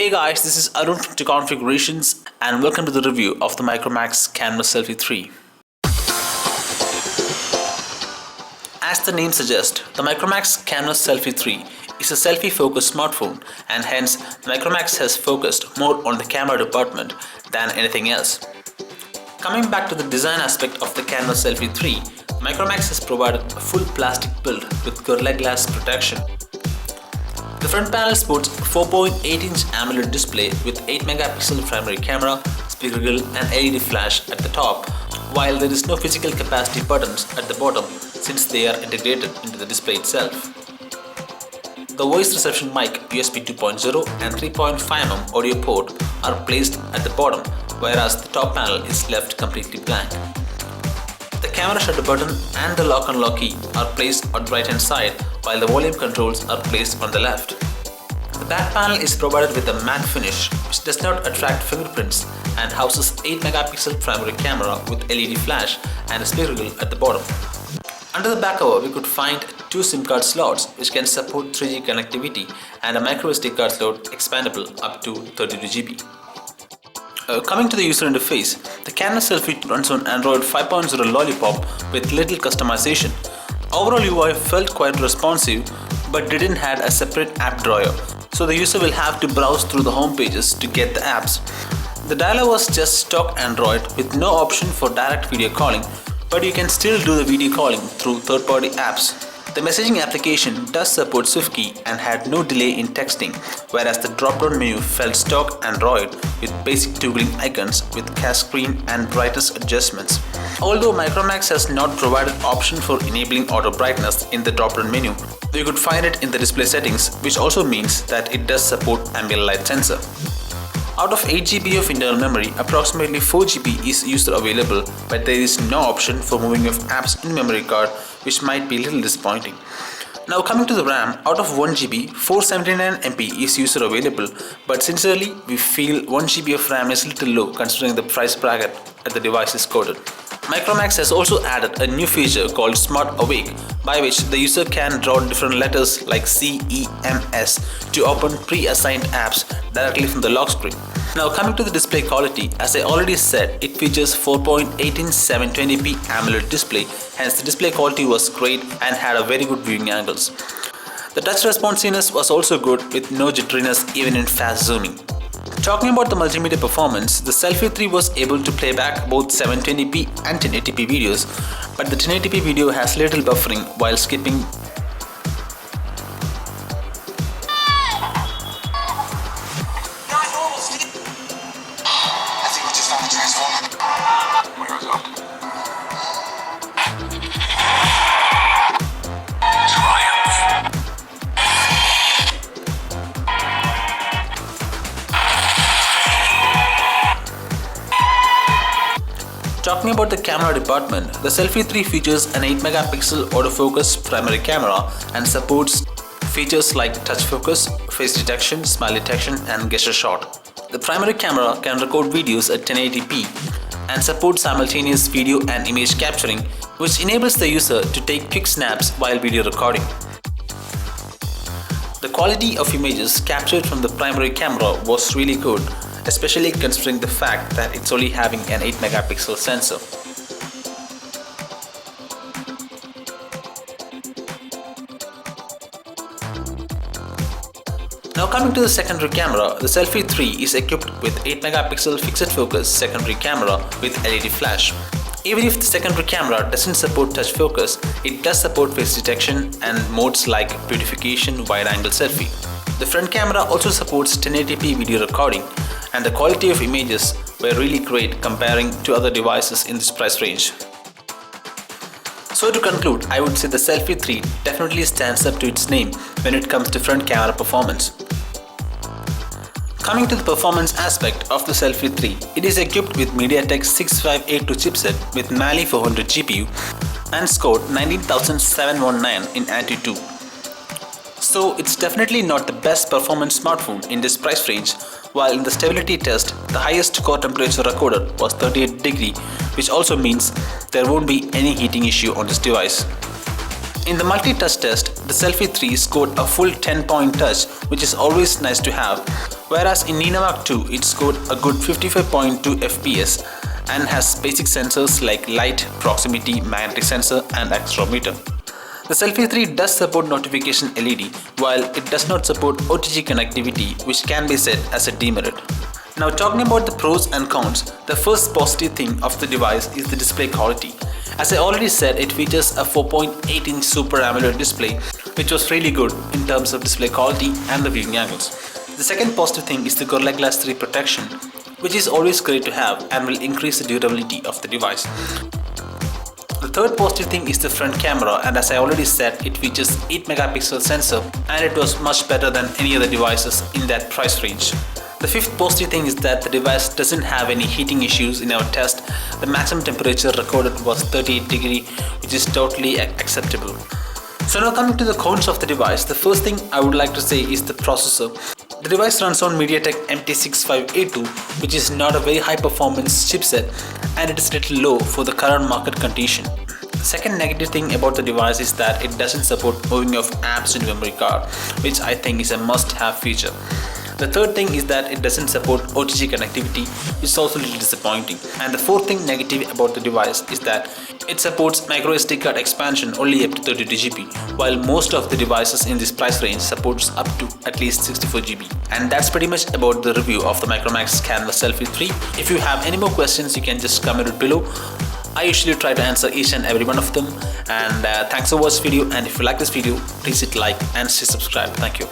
Hey guys, this is Arun from Tech Configurations and welcome to the review of the Micromax Canva Selfie 3. As the name suggests, the Micromax Canva Selfie 3 is a selfie-focused smartphone, and hence the Micromax has focused more on the camera department than anything else. Coming back to the design aspect of the Canva Selfie 3, Micromax has provided a full plastic build with Gorilla Glass protection. The front panel sports a 4.8-inch AMOLED display with 8-megapixel primary camera, speaker grill and LED flash at the top, while there is no physical capacity buttons at the bottom since they are integrated into the display itself. The voice reception mic USB 2.0 and 3.5mm audio port are placed at the bottom, whereas the top panel is left completely blank. The camera shutter button and the lock and lock key are placed on the right hand side, while the volume controls are placed on the left. The back panel is provided with a matte finish which does not attract fingerprints and houses 8-megapixel primary camera with LED flash and a speaker grill at the bottom. Under the back cover we could find two SIM card slots which can support 3G connectivity and a microSD card slot expandable up to 32GB. Coming to the user interface, the Canva Selfie runs on Android 5.0 Lollipop with little customization. Overall UI felt quite responsive but didn't have a separate app drawer, so the user will have to browse through the home pages to get the apps. The dialer was just stock Android with no option for direct video calling, but you can still do the video calling through third-party apps. The messaging application does support SwiftKey and had no delay in texting, whereas the drop-down menu felt stock Android with basic toggling icons with cache screen and brightness adjustments. Although Micromax has not provided option for enabling auto brightness in the drop-down menu, you could find it in the display settings, which also means that it does support ambient light sensor. Out of 8GB of internal memory, approximately 4GB is user available, but there is no option for moving of apps in memory card, which might be a little disappointing. Now coming to the RAM, out of 1GB, 479MB is user available, but sincerely we feel 1GB of RAM is a little low considering the price bracket that the device is quoted. Micromax has also added a new feature called Smart Awake, by which the user can draw different letters like C, E, M, S to open pre-assigned apps directly from the lock screen. Now coming to the display quality, as I already said, it features 4.8-inch 720p AMOLED display, hence the display quality was great and had a very good viewing angles. The touch responsiveness was also good with no jitteriness even in fast zooming. Talking about the multimedia performance, the Selfie 3 was able to play back both 720p and 1080p videos, but the 1080p video has little buffering while skipping. I think we just found a transformer. Where is it? Talking about the camera department, the Selfie 3 features an 8-megapixel autofocus primary camera and supports features like touch focus, face detection, smile detection and gesture shot. The primary camera can record videos at 1080p and supports simultaneous video and image capturing, which enables the user to take quick snaps while video recording. The quality of images captured from the primary camera was really good, especially considering the fact that it's only having an 8-megapixel sensor. Now coming to the secondary camera, the Selfie 3 is equipped with 8-megapixel fixed focus secondary camera with LED flash. Even if the secondary camera doesn't support touch focus, it does support face detection and modes like beautification, wide-angle selfie. The front camera also supports 1080p video recording, and the quality of images were really great comparing to other devices in this price range. So to conclude, I would say the Selfie 3 definitely stands up to its name when it comes to front camera performance. Coming to the performance aspect of the Selfie 3, it is equipped with MediaTek 6582 chipset with Mali 400 GPU and scored 19,719 in AnTuTu. So it's definitely not the best performance smartphone in this price range, while in the stability test, the highest core temperature recorded was 38 degrees, which also means there won't be any heating issue on this device. In the multi-touch test, the Selfie 3 scored a full 10-point touch, which is always nice to have, whereas in Nina 2 it scored a good 55.2 fps and has basic sensors like light, proximity, magnetic sensor and accelerometer. The Selfie 3 does support notification LED, while it does not support OTG connectivity, which can be said as a demerit. Now talking about the pros and cons, the first positive thing of the device is the display quality. As I already said, it features a 4.8-inch Super AMOLED display, which was really good in terms of display quality and the viewing angles. The second positive thing is the Gorilla Glass 3 protection, which is always great to have and will increase the durability of the device. The third positive thing is the front camera, and as I already said, it features 8 megapixel sensor and it was much better than any other devices in that price range. The fifth positive thing is that the device doesn't have any heating issues in our test. The maximum temperature recorded was 38 degrees, which is totally acceptable. So now coming to the cons of the device, the first thing I would like to say is the processor. The device runs on MediaTek MT6582, which is not a very high performance chipset and it is a little low for the current market condition. The second negative thing about the device is that it doesn't support moving of apps into memory card, which I think is a must-have feature. The third thing is that it doesn't support OTG connectivity, which is also a little disappointing. And the fourth thing negative about the device is that it supports microSD card expansion only up to 32 GB, while most of the devices in this price range supports up to at least 64 GB. And that's pretty much about the review of the Micromax Canvas Selfie 3. If you have any more questions, you can just comment it below. I usually try to answer each and every one of them. And thanks for watching this video, and if you like this video, please hit like and stay subscribed. Thank you.